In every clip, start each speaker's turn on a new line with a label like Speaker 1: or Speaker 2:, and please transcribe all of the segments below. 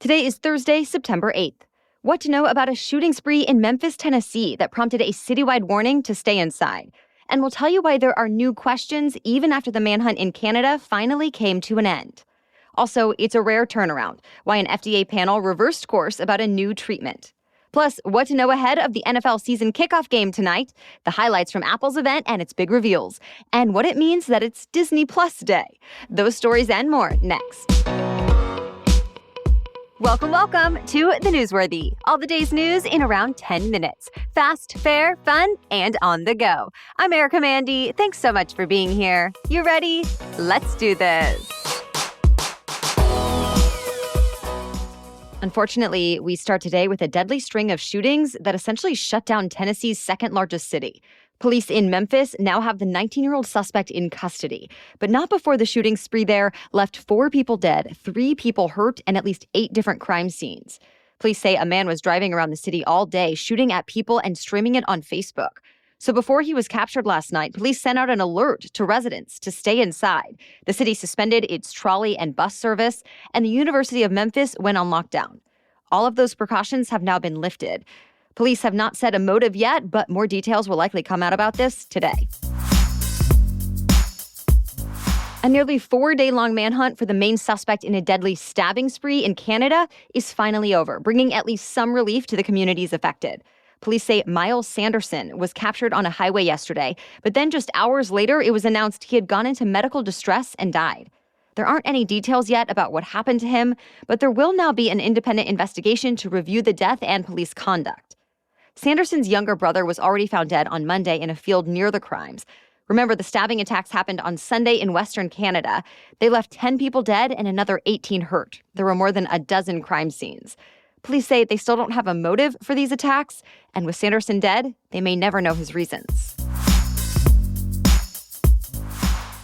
Speaker 1: Today is Thursday, September 8th. What to know about a shooting spree in Memphis, Tennessee that prompted a citywide warning to stay inside. And we'll tell you why there are new questions even after the manhunt in Canada finally came to an end. Also, it's a rare turnaround, why an FDA panel reversed course about a new treatment. Plus, what to know ahead of the NFL season kickoff game tonight, the highlights from Apple's event and its big reveals, and what it means that it's Disney Plus Day. Those stories and more next. Welcome to The Newsworthy. All the day's news in around 10 minutes. Fast, fair, fun, and on the go. I'm Erica Mandy. Thanks so much for being here. You ready? Let's do this. Unfortunately, we start today with a deadly string of shootings that essentially shut down Tennessee's second largest city. Police in Memphis now have the 19-year-old suspect in custody, but not before the shooting spree there left 4 people dead, 3 people hurt, and at least 8 different crime scenes. Police say a man was driving around the city all day, shooting at people and streaming it on Facebook. So before he was captured last night, police sent out an alert to residents to stay inside. The city suspended its trolley and bus service, and the University of Memphis went on lockdown. All of those precautions have now been lifted. Police have not said a motive yet, but more details will likely come out about this today. A nearly 4-day-long manhunt for the main suspect in a deadly stabbing spree in Canada is finally over, bringing at least some relief to the communities affected. Police say Miles Sanderson was captured on a highway yesterday, but then just hours later, it was announced he had gone into medical distress and died. There aren't any details yet about what happened to him, but there will now be an independent investigation to review the death and police conduct. Sanderson's younger brother was already found dead on Monday in a field near the crimes. Remember, the stabbing attacks happened on Sunday in Western Canada. They left 10 people dead and another 18 hurt. There were more than a dozen crime scenes. Police say they still don't have a motive for these attacks, and with Sanderson dead, they may never know his reasons.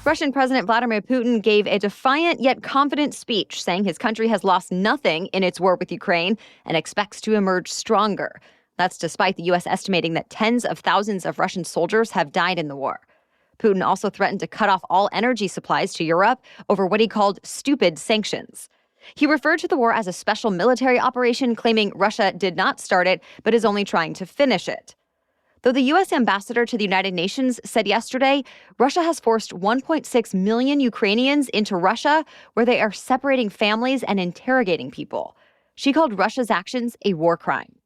Speaker 1: Russian President Vladimir Putin gave a defiant yet confident speech, saying his country has lost nothing in its war with Ukraine and expects to emerge stronger. That's despite the U.S. estimating that tens of thousands of Russian soldiers have died in the war. Putin also threatened to cut off all energy supplies to Europe over what he called stupid sanctions. He referred to the war as a special military operation, claiming Russia did not start it, but is only trying to finish it. Though the U.S. ambassador to the United Nations said yesterday, Russia has forced 1.6 million Ukrainians into Russia, where they are separating families and interrogating people. She called Russia's actions a war crime.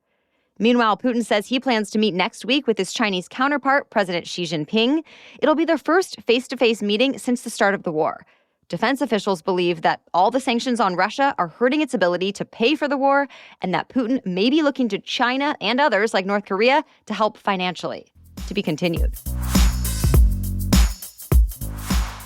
Speaker 1: Meanwhile, Putin says he plans to meet next week with his Chinese counterpart, President Xi Jinping. It'll be their first face-to-face meeting since the start of the war. Defense officials believe that all the sanctions on Russia are hurting its ability to pay for the war, and that Putin may be looking to China and others like North Korea to help financially. To be continued.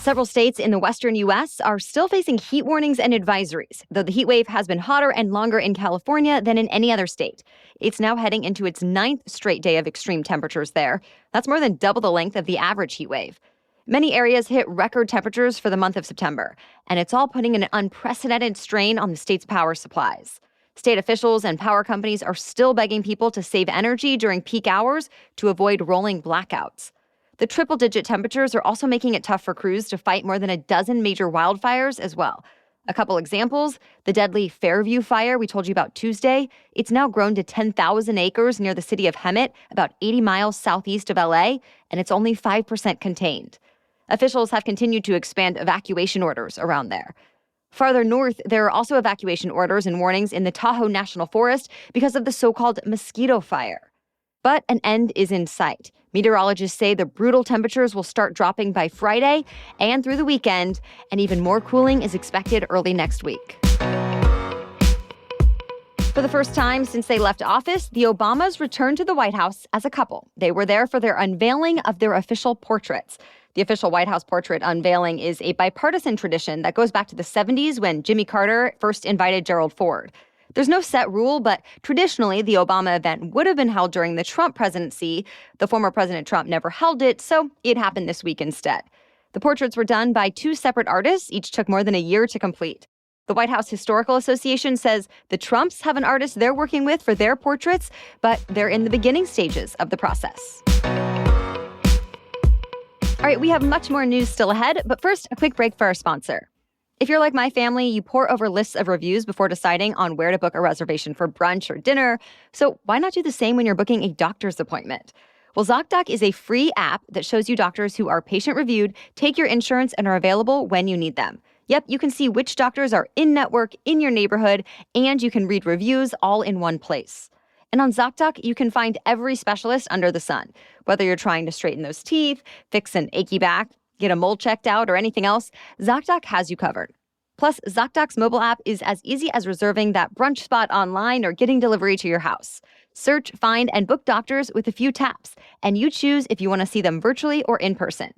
Speaker 1: Several states in the western U.S. are still facing heat warnings and advisories, though the heat wave has been hotter and longer in California than in any other state. It's now heading into its 9th straight day of extreme temperatures there. That's more than double the length of the average heat wave. Many areas hit record temperatures for the month of September, and it's all putting an unprecedented strain on the state's power supplies. State officials and power companies are still begging people to save energy during peak hours to avoid rolling blackouts. The triple-digit temperatures are also making it tough for crews to fight more than a dozen major wildfires as well. A couple examples, the deadly Fairview fire we told you about Tuesday, it's now grown to 10,000 acres near the city of Hemet, about 80 miles southeast of LA, and it's only 5% contained. Officials have continued to expand evacuation orders around there. Farther north, there are also evacuation orders and warnings in the Tahoe National Forest because of the so-called mosquito fire. But an end is in sight. Meteorologists say the brutal temperatures will start dropping by Friday and through the weekend, and even more cooling is expected early next week. For the first time since they left office, the Obamas returned to the White House as a couple. They were there for their unveiling of their official portraits. The official White House portrait unveiling is a bipartisan tradition that goes back to the 70s when Jimmy Carter first invited Gerald Ford. There's no set rule, but traditionally, the Obama event would have been held during the Trump presidency. The former President Trump never held it, so it happened this week instead. The portraits were done by 2 separate artists. Each took more than a year to complete. The White House Historical Association says the Trumps have an artist they're working with for their portraits, but they're in the beginning stages of the process. All right, we have much more news still ahead, but first, a quick break for our sponsor. If you're like my family, you pore over lists of reviews before deciding on where to book a reservation for brunch or dinner. So why not do the same when you're booking a doctor's appointment? Well, ZocDoc is a free app that shows you doctors who are patient-reviewed, take your insurance, and are available when you need them. Yep, you can see which doctors are in-network, in your neighborhood, and you can read reviews all in one place. And on ZocDoc, you can find every specialist under the sun. Whether you're trying to straighten those teeth, fix an achy back, get a mole checked out, or anything else, ZocDoc has you covered. Plus, ZocDoc's mobile app is as easy as reserving that brunch spot online or getting delivery to your house. Search, find, and book doctors with a few taps, and you choose if you want to see them virtually or in person.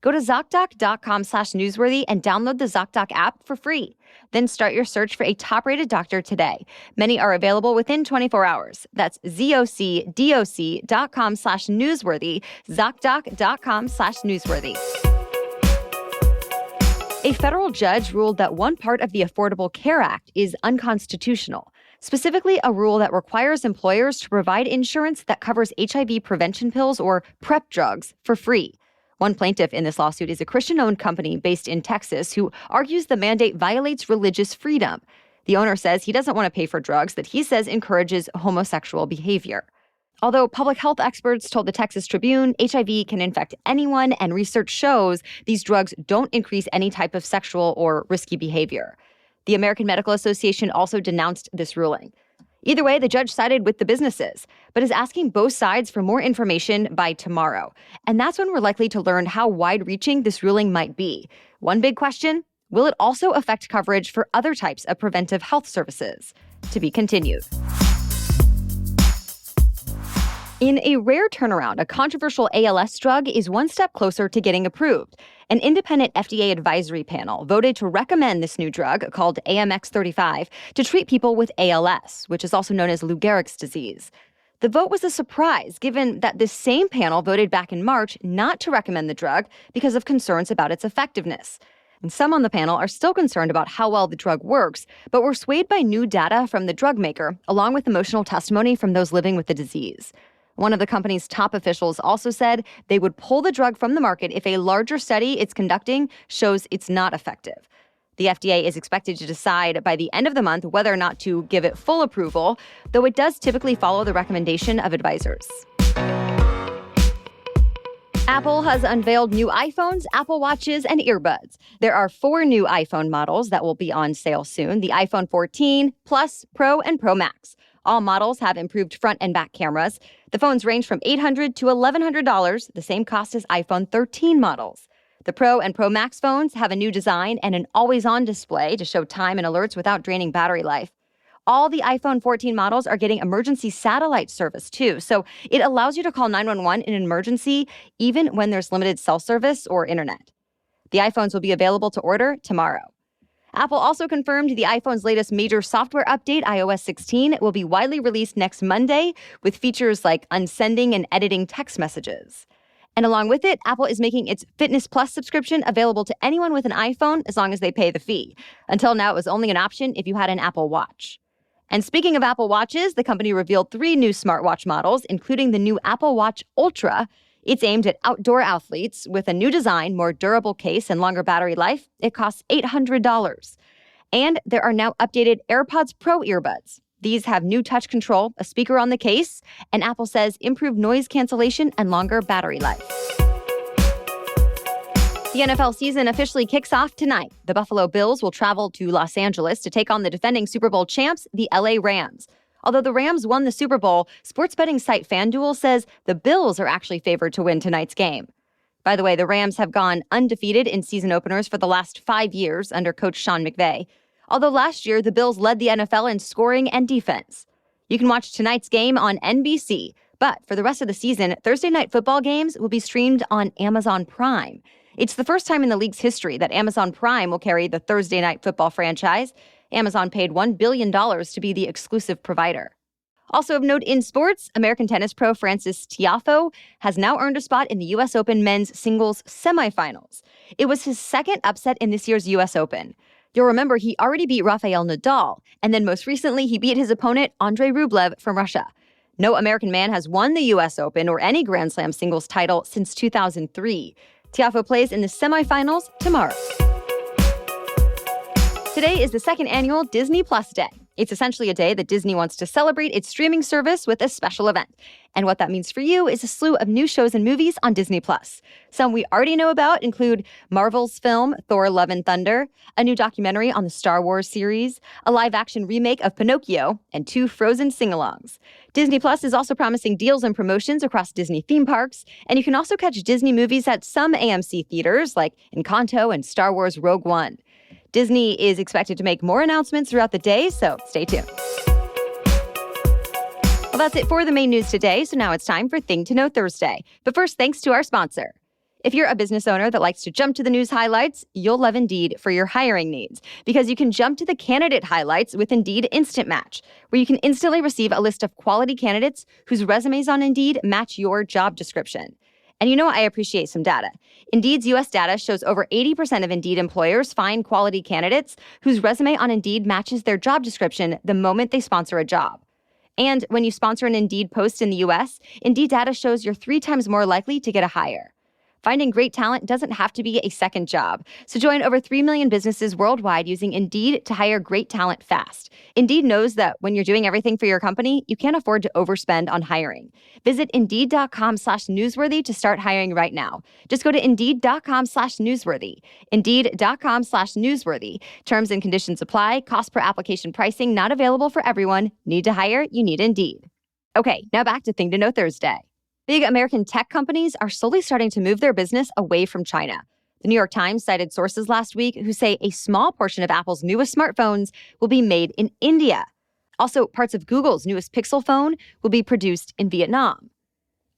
Speaker 1: Go to ZocDoc.com/newsworthy and download the ZocDoc app for free. Then start your search for a top-rated doctor today. Many are available within 24 hours. That's ZocDoc.com/newsworthy, ZocDoc.com/newsworthy. A federal judge ruled that one part of the Affordable Care Act is unconstitutional, specifically a rule that requires employers to provide insurance that covers HIV prevention pills or PrEP drugs for free. One plaintiff in this lawsuit is a Christian-owned company based in Texas who argues the mandate violates religious freedom. The owner says he doesn't want to pay for drugs that he says encourages homosexual behavior. Although public health experts told the Texas Tribune HIV can infect anyone, and research shows these drugs don't increase any type of sexual or risky behavior. The American Medical Association also denounced this ruling. Either way, the judge sided with the businesses, but is asking both sides for more information by tomorrow. And that's when we're likely to learn how wide-reaching this ruling might be. One big question, will it also affect coverage for other types of preventive health services? To be continued. In a rare turnaround, a controversial ALS drug is one step closer to getting approved. An independent FDA advisory panel voted to recommend this new drug, called AMX35, to treat people with ALS, which is also known as Lou Gehrig's disease. The vote was a surprise, given that this same panel voted back in March not to recommend the drug because of concerns about its effectiveness. And some on the panel are still concerned about how well the drug works, but were swayed by new data from the drug maker, along with emotional testimony from those living with the disease. One of the company's top officials also said they would pull the drug from the market if a larger study it's conducting shows it's not effective. The FDA is expected to decide by the end of the month whether or not to give it full approval, though it does typically follow the recommendation of advisors. Apple has unveiled new iPhones, Apple Watches, and earbuds. There are 4 new iPhone models that will be on sale soon: the iPhone 14, Plus, Pro, and Pro Max. All models have improved front and back cameras. The phones range from $800 to $1,100, the same cost as iPhone 13 models. The Pro and Pro Max phones have a new design and an always-on display to show time and alerts without draining battery life. All the iPhone 14 models are getting emergency satellite service, too, so it allows you to call 911 in an emergency even when there's limited cell service or internet. The iPhones will be available to order tomorrow. Apple also confirmed the iPhone's latest major software update, iOS 16, will be widely released next Monday, with features like unsending and editing text messages. And along with it, Apple is making its Fitness Plus subscription available to anyone with an iPhone as long as they pay the fee. Until now, it was only an option if you had an Apple Watch. And speaking of Apple Watches, the company revealed 3 new smartwatch models, including the new Apple Watch Ultra. It's aimed at outdoor athletes with a new design, more durable case, and longer battery life. It costs $800. And there are now updated AirPods Pro earbuds. These have new touch control, a speaker on the case, and Apple says improved noise cancellation and longer battery life. The NFL season officially kicks off tonight. The Buffalo Bills will travel to Los Angeles to take on the defending Super Bowl champs, the LA Rams. Although the Rams won the Super Bowl, sports betting site FanDuel says the Bills are actually favored to win tonight's game. By the way, the Rams have gone undefeated in season openers for the last 5 years under coach Sean McVay. Although last year, the Bills led the NFL in scoring and defense. You can watch tonight's game on NBC, but for the rest of the season, Thursday night football games will be streamed on Amazon Prime. It's the first time in the league's history that Amazon Prime will carry the Thursday night football franchise. Amazon paid $1 billion to be the exclusive provider. Also of note in sports, American tennis pro Frances Tiafoe has now earned a spot in the U.S. Open men's singles semifinals. It was his second upset in this year's U.S. Open. You'll remember he already beat Rafael Nadal, and then most recently he beat his opponent Andrei Rublev from Russia. No American man has won the U.S. Open or any Grand Slam singles title since 2003. Tiafoe plays in the semifinals tomorrow. Today is the second annual Disney Plus Day. It's essentially a day that Disney wants to celebrate its streaming service with a special event. And what that means for you is a slew of new shows and movies on Disney Plus. Some we already know about include Marvel's film Thor: Love and Thunder, a new documentary on the Star Wars series, a live-action remake of Pinocchio, and 2 Frozen sing-alongs. Disney Plus is also promising deals and promotions across Disney theme parks, and you can also catch Disney movies at some AMC theaters like Encanto and Star Wars Rogue One. Disney is expected to make more announcements throughout the day, so stay tuned. Well, that's it for the main news today, so now it's time for Thing to Know Thursday. But first, thanks to our sponsor. If you're a business owner that likes to jump to the news highlights, you'll love Indeed for your hiring needs, because you can jump to the candidate highlights with Indeed Instant Match, where you can instantly receive a list of quality candidates whose resumes on Indeed match your job description. And you know, I appreciate some data. Indeed's U.S. data shows over 80% of Indeed employers find quality candidates whose resume on Indeed matches their job description the moment they sponsor a job. And when you sponsor an Indeed post in the U.S., Indeed data shows you're 3 times more likely to get a hire. Finding great talent doesn't have to be a second job. So join over 3 million businesses worldwide using Indeed to hire great talent fast. Indeed knows that when you're doing everything for your company, you can't afford to overspend on hiring. Visit Indeed.com/newsworthy to start hiring right now. Just go to Indeed.com/newsworthy. Indeed.com/newsworthy. Terms and conditions apply. Cost per application pricing not available for everyone. Need to hire? You need Indeed. Okay, now back to Thing to Know Thursday. Big American tech companies are slowly starting to move their business away from China. The New York Times cited sources last week who say a small portion of Apple's newest smartphones will be made in India. Also, parts of Google's newest Pixel phone will be produced in Vietnam.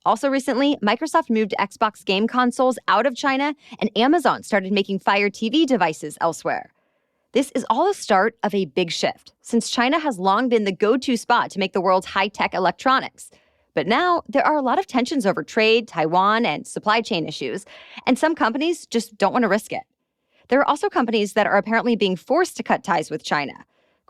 Speaker 1: Also recently, Microsoft moved Xbox game consoles out of China, and Amazon started making Fire TV devices elsewhere. This is all the start of a big shift, since China has long been the go-to spot to make the world's high-tech electronics. But now, there are a lot of tensions over trade, Taiwan, and supply chain issues, and some companies just don't want to risk it. There are also companies that are apparently being forced to cut ties with China.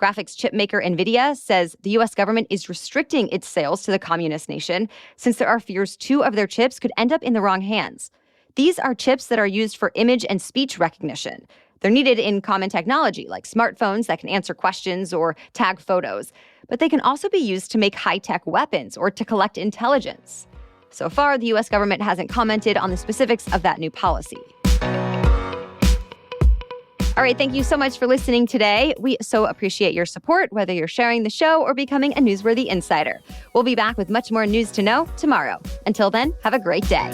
Speaker 1: Graphics chip maker NVIDIA says the U.S. government is restricting its sales to the communist nation since there are fears 2 of their chips could end up in the wrong hands. These are chips that are used for image and speech recognition. They're needed in common technology like smartphones that can answer questions or tag photos, but they can also be used to make high-tech weapons or to collect intelligence. So far, the U.S. government hasn't commented on the specifics of that new policy. All right, thank you so much for listening today. We so appreciate your support, whether you're sharing the show or becoming a Newsworthy Insider. We'll be back with much more news to know tomorrow. Until then, have a great day.